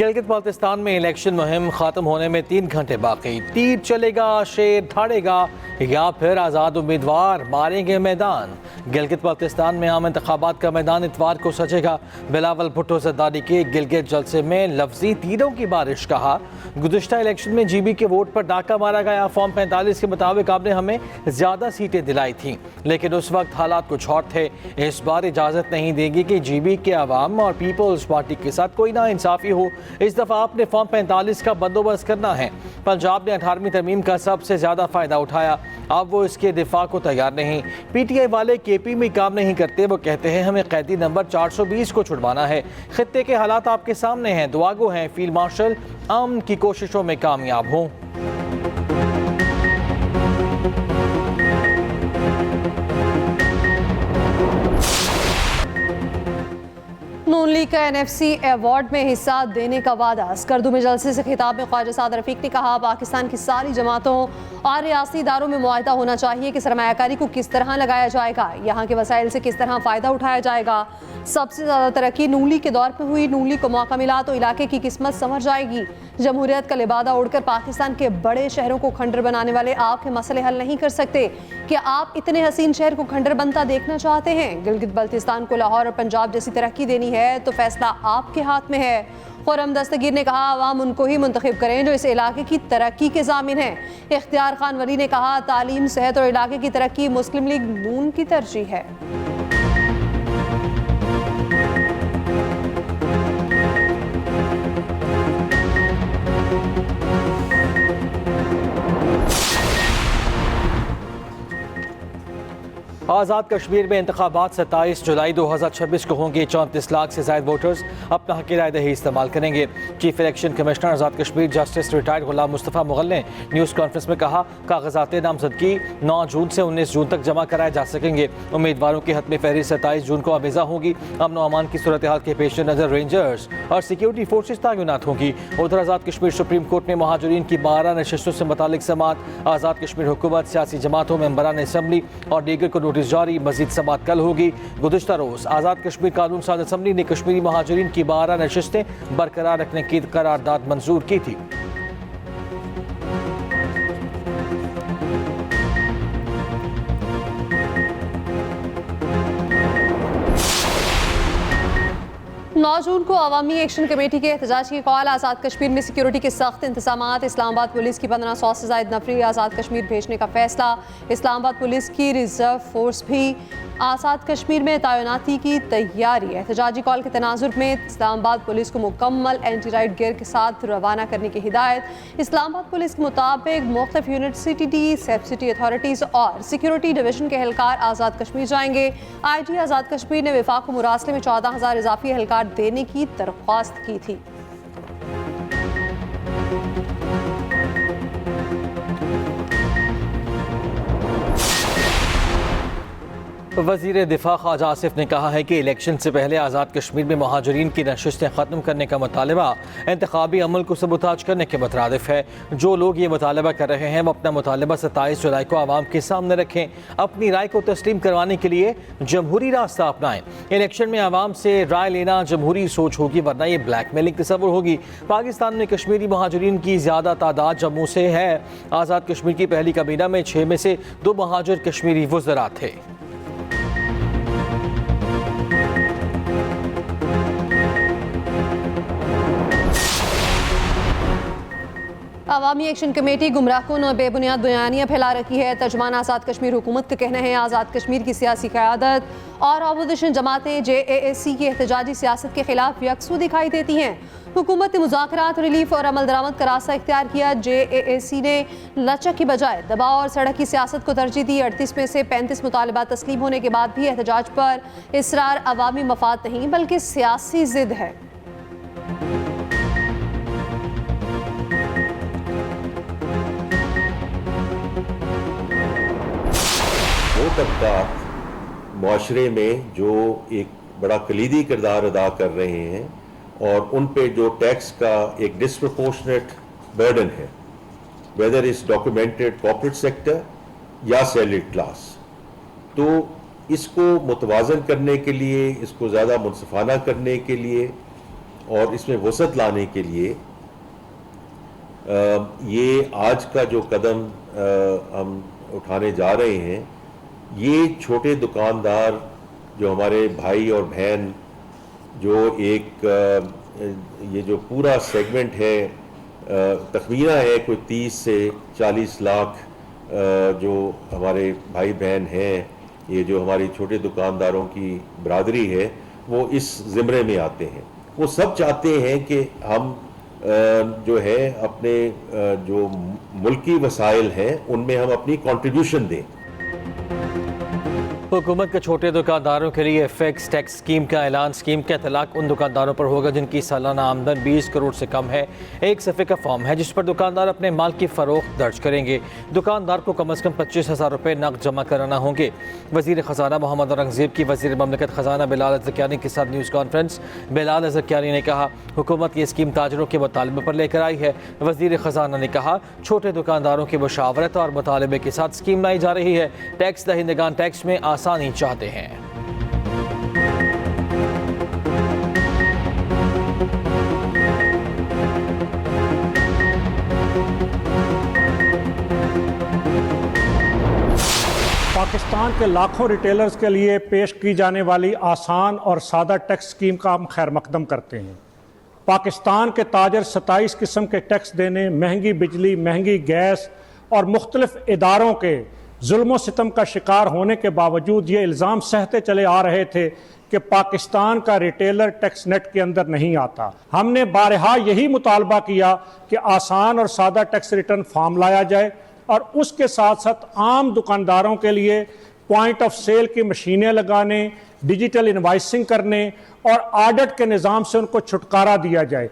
गिलगित बाल्तिस्तान में इलेक्शन मुहिम खत्म होने में 3 घंटे बाकी। तीर चलेगा, शेर धाड़ेगा या फिर आज़ाद उम्मीदवार मारेंगे मैदान। गिलगित बाल्तिस्तान में आम इंतखाबात का मैदान इतवार को सजेगा। बिलावल भुट्टो जरदारी के गिलगित जलसे में लफ्जी तीरों की बारिश कहा। गुज़िश्ता इलेक्शन में जीबी के वोट पर डाका मारा गया। फॉर्म 45 के मुताबिक आपने हमें ज़्यादा सीटें दिलाई थीं, लेकिन उस वक्त हालात कुछ और थे। इस बार इजाज़त नहीं देगी कि जीबी के अवाम और पीपल्स पार्टी के साथ कोई नाइंसाफ़ी हो। इस दफ़ा आपने फॉर्म 45 का बंदोबस्त करना है। पंजाब ने 18वीं तरमीम का सबसे ज़्यादा फ़ायदा उठाया, अब वो इसके दिफा को तैयार नहीं। पीटीआई वाले केपी में काम नहीं करते, वो कहते हैं हमें कैदी नंबर 420 को छुड़वाना है। खित्ते के हालात आपके सामने हैं, दुआगो हैं फील्ड मार्शल अमन की कोशिशों में कामयाब हों। नून लीग का एनएफसी अवार्ड में हिस्सा देने का वादा। स्कर्दू में जलसे से खिताब में ख्वाजा साद रफीक ने कहा, पाकिस्तान की सारी जमातों और रियासती इदारों में मुआहदा होना चाहिए कि सरमायाकारी को किस तरह लगाया जाएगा, यहाँ के वसाइल से किस तरह फ़ायदा उठाया जाएगा। सबसे ज़्यादा तरक्की नून लीग के दौर पर हुई। नून लीग को मौका मिला तो इलाके की किस्मत संवर जाएगी। जमहूरियत का लिबादा उड़कर पाकिस्तान के बड़े शहरों को खंडर बनाने वाले आपके मसले हल नहीं कर सकते। क्या आप इतने हसीन शहर को खंडर बनता देखना चाहते हैं? गिलगित बल्तिस्तान को लाहौर और पंजाब जैसी तरक्की देनी है तो फैसला आपके हाथ में है। खुर्रम दस्तगीर ने कहा, आवाम उनको ही मुंतखब करें जो इस इलाके की तरक्की के ज़ामिन हैं। इख्तियार खान वली ने कहा, तालीम, सेहत और इलाके की तरक्की मुस्लिम लीग नून की तरजीह है। आज़ाद कश्मीर में इंतखाबात 27 जुलाई 2026 को होंगे। 34 लाख से ज़ायद वोटर्स अपना हक़ राय दही इस्तेमाल करेंगे। Chief election commissioner Azad Kashmir justice retired गुलाम मुस्तफ़ा मुग़ल ने न्यूज़ कॉन्फ्रेंस में कहा, कागजात नामजदगी 9 जून से 19 जून तक जमा कराए जा सकेंगे। उम्मीदवारों की हतमी फहरिस्त 27 जून को आवेज़ा होगी। अमन व अमान की सूरत हाल के पेश नज़र रेंजर्स और सिक्योरिटी फोर्सेज तैनात होंगी। उधर आज़ाद कश्मीर सुप्रीम कोर्ट में महाजरीन की 12 नशिस्तों से मुतालिक समात। आज़ाद कश्मीर हुकूमत, सियासी जमातों, मेंबरान असम्बली और दीगर को जारी। मजीद समात कल होगी। गुज़िश्ता रोज़ आज़ाद कश्मीर कानून साज असम्बली ने कश्मीरी महाजरीन की 12 नशिस्तें बरकरार रखने की करारदाद मंजूर की थी। नौ जून को अवामी एक्शन कमेटी के एहतजाज की कॉल। आज़ाद कश्मीर में सिक्योरिटी के सख्त इंतजामात। इस्लामाबाद पुलिस की 1500 से ज़ायद नफरी आज़ाद कश्मीर भेजने का फैसला। इस्लामाबाद पुलिस की रिजर्व फोर्स भी आज़ाद कश्मीर में तैनाती की तैयारी। एहतजाजी कॉल के तनाजुर में इस्लामाबाद पुलिस को मुकम्मल एंटी राइट गियर के साथ रवाना करने की हिदायत। इस्लामाबाद पुलिस के मुताबिक मुख्तलिफ unit, CTD, safe city authorities और सिक्योरिटी डिवीजन के एहलकार आज़ाद कश्मीर जाएंगे। IG आज़ाद कश्मीर ने वफाक को मुरासले में 14,000 इजाफी एहलकार देने की दरख्वास्त की थी। वज़ीर दिफा ख्वाजा आसिफ ने कहा है कि इलेक्शन से पहले आज़ाद कश्मीर में महाजरीन की नशिस्तें ख़त्म करने का मुतालबा इंतखाबी अमल को सबूताज करने के मुतरादिफ है। जो लोग ये मुतालबा कर रहे हैं वो अपना मुतालबा 27 जुलाई को आवाम के सामने रखें। अपनी राय को तस्लीम करवाने के लिए जमहूरी रास्ता अपनाएं। इलेक्शन में आवाम से राय लेना जमहूरी सोच होगी, वरना ये ब्लैकमेलिंग तस्वुर होगी। पाकिस्तान में कश्मीरी महाजरीन की ज़्यादा तादाद जम्मू से है। आज़ाद कश्मीर की पहली काबीना में 6 में से 2 महाजर कश्मीरी वज़रा थे। अवामी एक्शन कमेटी गुमराहकुन और बेबुनियाद बयानियाँ फैला रही है। तर्जुमान आज़ाद कश्मीर हुकूमत का कहना है, आज़ाद कश्मीर की सियासी क़यादत और अपोजिशन जमातें JAAC की एहतजाजी सियासत के खिलाफ यकसू दिखाई देती हैं। हुकूमत ने मुज़ाकरात, रिलीफ और अमल दरामद का रास्ता इख्तियार किया। JAAC ने लचक की बजाय दबाव और सड़क की सियासत को तरजीह दी। 38 में से 35 मुतालबात तस्लीम होने के बाद भी एहतजाज पर इसरार अवामी मफाद नहीं बल्कि सियासी जिद है। वो तबका माशरे में जो एक बड़ा कलीदी किरदार अदा कर रहे हैं और उन पे जो टैक्स का एक डिस्प्रपोर्शनेट बर्डन है, whether is documented corporate sector या सैलरीड क्लास, तो इसको मुतवाज़न करने के लिए, इसको ज़्यादा मुनसिफाना करने के लिए और इसमें वसअत लाने के लिए ये आज का जो कदम हम उठाने जा रहे हैं, ये छोटे दुकानदार जो हमारे भाई और बहन जो ये जो पूरा सेगमेंट है, तखमीना है कोई 30 से 40 लाख जो हमारे भाई बहन हैं, ये जो हमारी छोटे दुकानदारों की बरादरी है, वो इस ज़िम्रे में आते हैं। वो सब चाहते हैं कि हम जो है अपने जो मुल्की वसाइल हैं उनमें हम अपनी कंट्रीब्यूशन दें। हुकूमत के छोटे दुकानदारों के लिए फिक्स टैक्स स्कीम का ऐलान। स्कीम का इतलाक उन दुकानदारों पर होगा जिनकी सालाना आमदन 20 करोड़ से कम है। एक सफ़े का फॉर्म है जिस पर दुकानदार अपने माल की फ़रोख्त दर्ज करेंगे। दुकानदार को कम अज़ कम 25,000 रुपये नकद जमा कराना होंगे। वज़ीर ख़जाना मोहम्मद औरंगज़ेब की वज़ीर ममलकत ख़जाना बिलाल अज़रकियानी के साथ न्यूज़ कॉन्फ्रेंस। बिलाल अज़रकियानी ने कहा हुकूमत ये स्कीम ताजरों के मुतालबे पर लेकर आई है। वज़ीर ख़जाना ने कहा छोटे दुकानदारों की मुशावरत और मुतालबे के साथ स्कीम लाई जा रही है। टैक्स दहिंदगान टैक्स में आसानी चाहते हैं। पाकिस्तान के लाखों रिटेलर्स के लिए पेश की जाने वाली आसान और सादा टैक्स स्कीम का हम खैर मकदम करते हैं। पाकिस्तान के ताजर 27 किस्म के टैक्स देने, महंगी बिजली, महंगी गैस और मुख्तलिफ इदारों के जुल्म सितम का शिकार होने के बावजूद ये इल्ज़ाम सहते चले आ रहे थे कि पाकिस्तान का रिटेलर टैक्स नेट के अंदर नहीं आता। हमने बारहा यही मुतालबा किया कि आसान और सादा टैक्स रिटर्न फॉर्म लाया जाए और उसके साथ साथ आम दुकानदारों के लिए पॉइंट ऑफ सेल की मशीनें लगाने, डिजिटल इनवाइसिंग करने और ऑडिट के निज़ाम से उनको छुटकारा दिया जाए।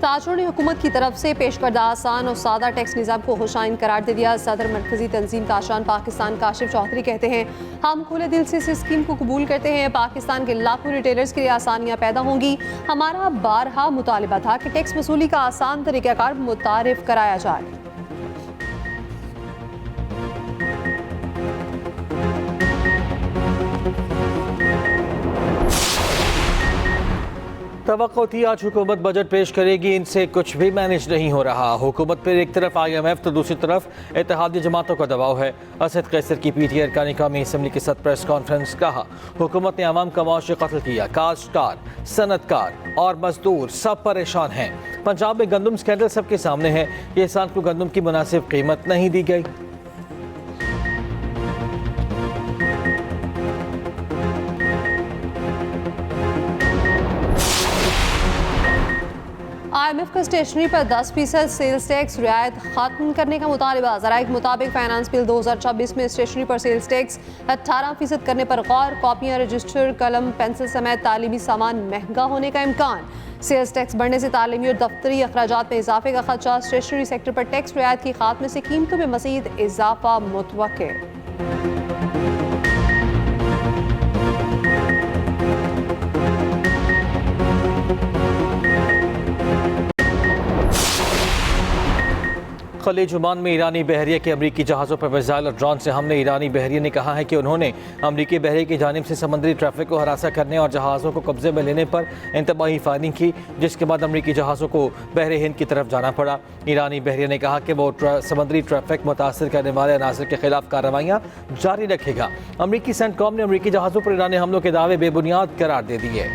ताजरों ने हुकूमत की तरफ से पेश करदा आसान और सादा टैक्स निज़ाम को खुशाइन करार दे दिया। सदर मरकजी तंजीम ताशान पाकिस्तान काशिफ चौधरी कहते हैं हम खुले दिल से इस स्कीम को कबूल करते हैं। पाकिस्तान के लाखों रिटेलर्स के लिए आसानियाँ पैदा होंगी। हमारा बारहा मुतालिबा था कि टैक्स वसूली का आसान तरीक़ाकार मुतारिफ कराया जाए। तवक्को थी आज हुकूमत बजट पेश करेगी, इनसे कुछ भी मैनेज नहीं हो रहा। हुकूमत पर एक तरफ IMF तो दूसरी तरफ इत्तेहादी जमातों का दबाव है। असद कैसर की PTI अरकान कौमी असम्बली के साथ प्रेस कॉन्फ्रेंस। कहा हुकूमत ने अवाम का मुआशी कत्ल किया। काश्तकार, सनतकार और मजदूर सब परेशान हैं। पंजाब में गंदम स्कैंडल सबके सामने है। किसान को गंदम की मुनासिब कीमत नहीं दी गई। IMF का स्टेशनरी पर 10% सेल्स टैक्स रियायत खत्म करने का मुतालबा। ज़राए के मुताबिक फाइनेंस बिल 2026 में स्टेशनरी पर सेल्स टैक्स 18% करने पर गौर। कॉपियाँ, रजिस्टर, कलम, पेंसिल समेत तालीमी सामान महंगा होने का इम्कान। सेल्स टैक्स बढ़ने से तालीमी और दफ्तरी अखराजात में इजाफे का खदशा। स्टेशनरी सेक्टर पर टैक्स रियायत की खात्मे से कीमतों में मज़ीद इजाफा मुतवक्के। खलीज ओमान में ईरानी बहरिया के अमरीकी जहाज़ों पर मिसाइल और ड्रोन से हमले। ईरानी बहरिया ने कहा है कि उन्होंने अमरीकी बहरिया की जानिब से समुद्री ट्रैफिक को हरासा करने और जहाज़ों को कब्जे में लेने पर इंतबाही फायरिंग की, जिसके बाद अमरीकी जहाज़ों को बहरे हिंद की तरफ जाना पड़ा। ईरानी बहरिया ने कहा कि वो समुद्री ट्रैफिक मुतासर करने वाले अनासर के खिलाफ कार्रवाइयाँ जारी रखेगा। अमरीकी सेंटकॉम ने अमरीकी जहाज़ों पर ईरानी हमलों के दावे बेबुनियाद करार दे दिए।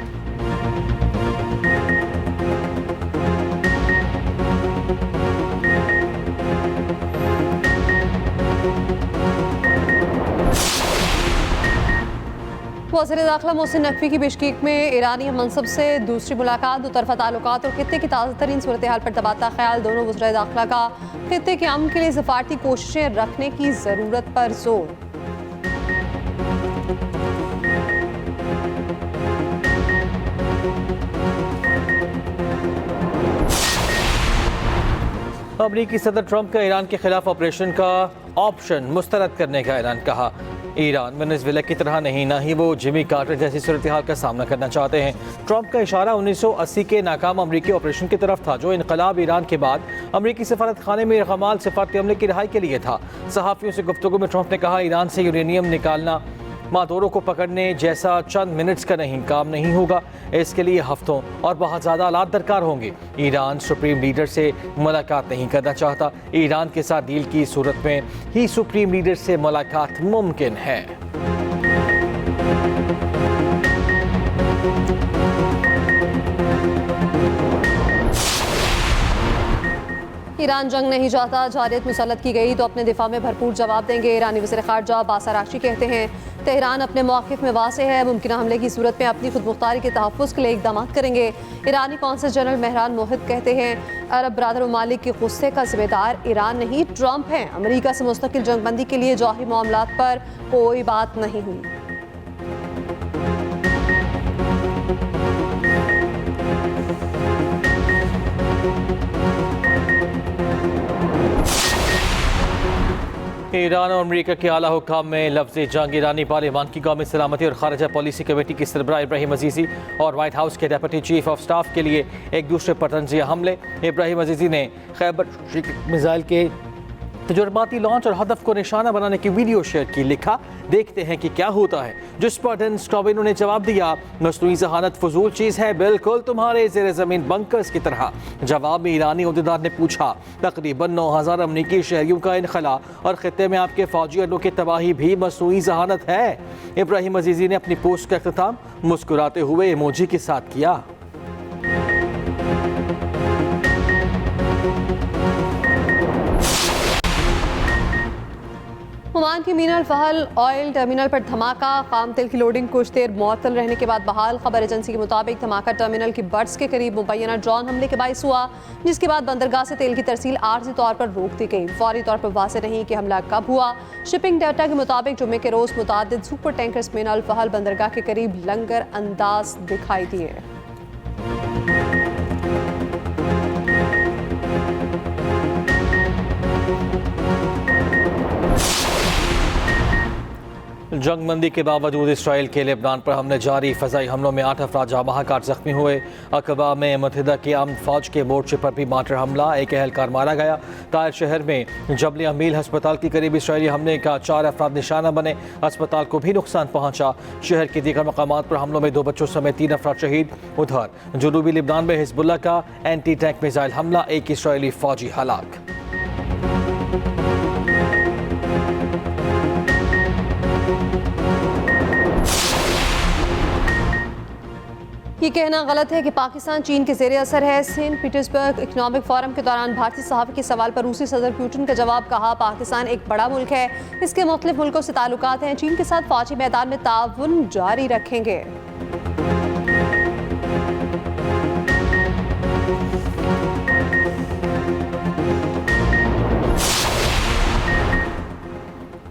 वज़ीर दाखिला मोहसिन नकवी की बिश्केक में ईरानी मनसब से दूसरी मुलाकात। दो तरफा ताल्लुकात और खित्ते की ताज़ा तरीन सूरत हाल पर तबादला ख्याल। दोनों वज़ीर दाखिला का खित्ते के अमन के लिए सफारती कोशिशें रखने की ज़रूरत पर जोर। अमरीकी सदर ट्रंप का ईरान के खिलाफ ऑपरेशन का ऑप्शन मुस्तरद करने का ऐलान। कहा ईरान वेनेजुएला की तरह नहीं, ना ही वो जिमी कार्टर जैसी सूरत हाल का सामना करना चाहते हैं। ट्रंप का इशारा 1980 के नाकाम अमरीकी ऑपरेशन की तरफ था, जो इनकलाब ईरान के बाद अमरीकी सफारत खाने में कमाल सिफारती अमले की रिहाई के लिए था। सहाफ़ियों से गुफ्तगू में ट्रंप ने कहा ईरान से यूरेनियम निकालना मादोरो को पकड़ने जैसा चंद मिनट्स का काम नहीं होगा। इसके लिए हफ्तों और बहुत ज़्यादा आलात दरकार होंगे। ईरान सुप्रीम लीडर से मुलाकात नहीं करना चाहता। ईरान के साथ डील की सूरत में ही सुप्रीम लीडर से मुलाकात मुमकिन है। ईरान जंग नहीं चाहता, जारियत मुसल्लत की गई तो अपने दिफा में भरपूर जवाब देंगे। ईरानी वज़ीर ख़ारजा अब्बास अराग़ची कहते हैं तेहरान अपने मौक़िफ़ में वाज़े है, मुमकिन हमले की सूरत में अपनी खुदमुख्तारी के तहफ़्फ़ुज़ के लिए इक़दाम करेंगे। ईरानी कौंसल जनरल महरान मोहित कहते हैं अरब बरादर ममालिक के गुस्से का ज़िम्मेदार ईरान नहीं ट्रंप हैं। अमरीका से मुस्तकिल जंगबंदी के लिए जौहरी मामलात पर कोई बात नहीं हुई। ईरान और अमरीका के आला हुक्काम में लफ्ज़ जंग। ईरानी पार्लियामान की कौमी सलामती और खारजा पॉलिसी कमेटी की सरबराह इब्राहिम अजीज़ी और वाइट हाउस के डेप्यूटी चीफ ऑफ स्टाफ के लिए एक दूसरे पर तंज़िया हमले। इब्राहिम अजीज़ी ने खैबर मिसाइल के तजुर्बाती लॉन्च और हदफ को निशाना बनाने की वीडियो शेयर की। लिखा देखते हैं कि क्या होता है, जिस पर डेन स्टॉबिनो ने जवाब दिया मसनूई ज़हानत फजूल चीज़ है, बिल्कुल तुम्हारे ज़ेर ज़मीन बंकर्स की तरह। जवाब में ईरानी अहदेदार ने पूछा तकरीबन 9000 अमरीकी शहरियों का इनखला और ख़ित्ते में आपके फ़ौजी अड्डों की तबाही भी मसनूई ज़हानत है। इब्राहिम अजीज़ी ने अपनी पोस्ट का इख्तिताम मुस्कुराते हुए इमोजी के साथ किया। ओमान की मीना अल फहल ऑयल टर्मिनल पर धमाका, खाम तेल की लोडिंग कुछ देर मुअत्तल रहने के बाद बहाल। खबर एजेंसी के मुताबिक धमाका टर्मिनल की बर्ड्स के करीब मुबैना ड्रोन हमले के बायस हुआ, जिसके बाद बंदरगाह से तेल की तरसील आर्जी तौर पर रोक दी गई। फौरी तौर पर वाज़ेह नहीं कि हमला कब हुआ। शिपिंग डाटा के मुताबिक जुम्मे के रोज़ मुतादिद सुपर टैंकर्स मीना अल फहल बंदरगाह के करीब लंगर अंदाज दिखाई दिए। जंगबंदी के बावजूद इसराइल के लेबनान पर हमले जारी। फ़ज़ाई हमलों में 8 अफराद जाँ काट ज़ख्मी हुए। अकबा में मुत्तहिदा की आर्म्ड फ़ौज के मोर्चे पर भी मार्टर हमला, एक एहलकार मारा गया। तायर शहर में जबल अमील अस्पताल के करीब इसराइली हमले का 4 अफराद निशाना बने। अस्पताल को भी नुकसान पहुँचा। शहर के दीगर मकामात पर हमलों में 2 बच्चों समेत 3 अफराद शहीद। उधर जनूबी लेबनान में हिज़्बुल्लाह का एंटी टैंक मिसाइल हमला, एक इसराइली फ़ौजी हलाक। ये कहना गलत है कि पाकिस्तान चीन के ज़ेरे असर है। सेंट पीटर्सबर्ग इकनॉमिक फोरम के दौरान भारतीय सहाफ़ी के सवाल पर रूसी सदर पुतिन का जवाब। कहा पाकिस्तान एक बड़ा मुल्क है, इसके मुख्तलिफ मुल्कों से ताल्लुकात हैं, चीन के साथ फ़ौजी मैदान में ताउन जारी रखेंगे।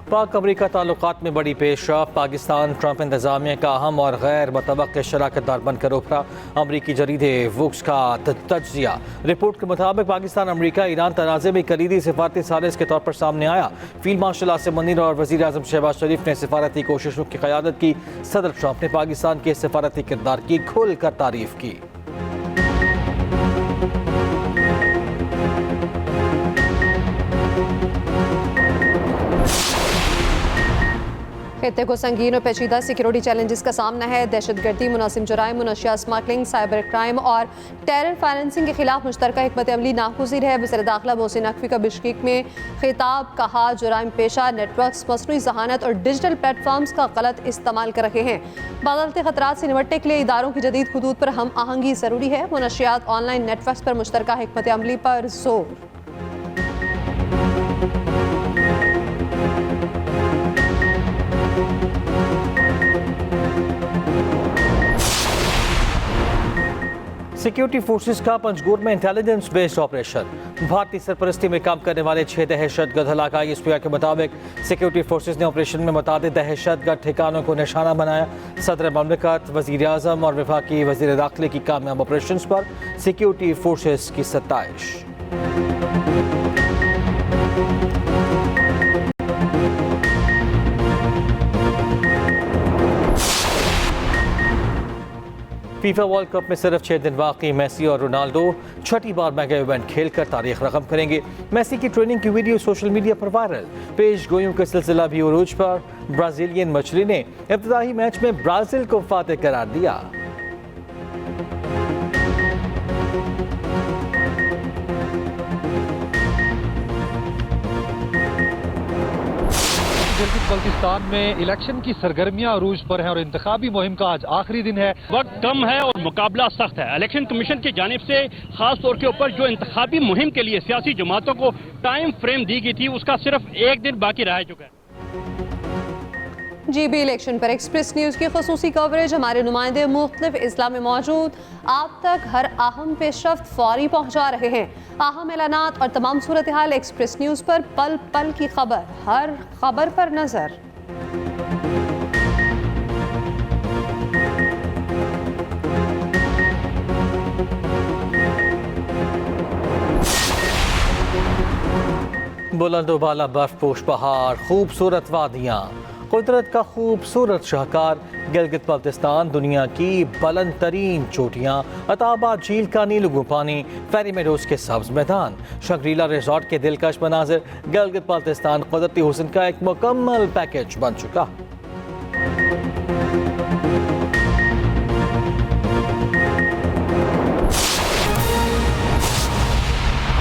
पाक अमरीका ताल्लुकात में बड़ी पेशरफ। पाकिस्तान ट्रंप इंतज़ामिया का अहम और गैर मुतवक्किल शराकत दार बनकर उभरा। अमरीकी जरीदे वुक्स का तज्जिया। रिपोर्ट के मुताबिक पाकिस्तान अमरीका ईरान तनाज़े में कलीदी सिफारती सालिस के तौर पर सामने आया। फील्ड मार्शल आसिम मुनीर और वज़ीर आज़म शहबाज शरीफ ने सिफारती कोशिशों की क़यादत की। सदर ट्रंप ने पाकिस्तान के सिफारती किरदार की खुल कर तारीफ की। खित्ते को संगीन और पेचीदा सिक्योरिटी चैलेंजेस का सामना है। दहशतगर्दी, मुनासिब जराइम, मुनशिया स्मगलिंग, साइबर क्राइम और टेरर फाइनेंसिंग के खिलाफ मुश्तरका हिकमत अमली नागुज़ीर है। वज़ीर दाखिला मोहसिन नकवी का बिश्केक में खिताब। कहा जराइम पेशा नेटवर्क्स मसनूई ज़हानत और डिजिटल प्लेटफॉर्म्स का गलत इस्तेमाल कर रहे हैं। बदलते खतरात से निपटने के लिए इदारों की जदीद हुदूद पर हम आहंगी ज़रूरी है। मुनशियात ऑनलाइन नेटवर्क्स पर मुश्तरका हिकमत अमली पर जोर। सिक्योरिटी फोर्सेस का पंजगुर में इंटेलिजेंस बेस्ड ऑपरेशन। भारतीय सरपरस्ती में काम करने वाले 6 दहशतगर्द हलाक। ISPR के मुताबिक सिक्योरिटी फोर्सेस ने ऑपरेशन में मुताबिक दहशतगर्द ठिकानों को निशाना बनाया। सदर ममलिकत, वज़ीर आज़म और वफाकी वज़ीर दाखिले की कामयाब ऑपरेशन पर सिक्योरिटी फोर्सेस की सत्ताइश। फीफा वर्ल्ड कप में सिर्फ 6 दिन बाकी मेसी और रोनाल्डो छठी बार मेगा इवेंट खेलकर तारीख रकम करेंगे। मेसी की ट्रेनिंग की वीडियो सोशल मीडिया पर वायरल। पेश गोइयों का सिलसिला भी उरूज पर। ब्राजीलियन मछली ने इब्तिदाई मैच में ब्राजील को फातेह करार दिया। गिलगित बल्तिस्तान में इलेक्शन की सरगर्मियां अरूज पर हैं और इंतखाबी मुहिम का आज आखिरी दिन है। वक्त कम है और मुकाबला सख्त है। इलेक्शन कमीशन की जानिब से खास तौर के ऊपर जो इंतखाबी मुहिम के लिए सियासी जमातों को टाइम फ्रेम दी गई थी उसका सिर्फ एक दिन बाकी रह चुका है। GB इलेक्शन पर एक्सप्रेस न्यूज़ की खसूसी कवरेज। हमारे नुमाइंदे मुख्तलिफ इस्लाम में मौजूद आप तक हर अहम पेशरफ्त फौरी पहुँचा रहे हैं। अहम ऐलानात और तमाम सूरत हाल एक्सप्रेस न्यूज़ पर पल पल की खबर, हर खबर पर नजर। बुलंदोबाला बर्फपोश पहाड़, खूबसूरत वादियाँ, कुदरत का खूबसूरत शाहकार गिलगित बल्तिस्तान। दुनिया की बुलंद तरीन चोटियाँ, अताबा झील का नीलुगू पानी, फेरी मेडोज के सब्ज मैदान, शंग्रीला रिजॉर्ट के दिलकश मनाजिर। गिलगित बल्तिस्तान कुदरती हुस्न का एक मुकम्मल पैकेज बन चुका।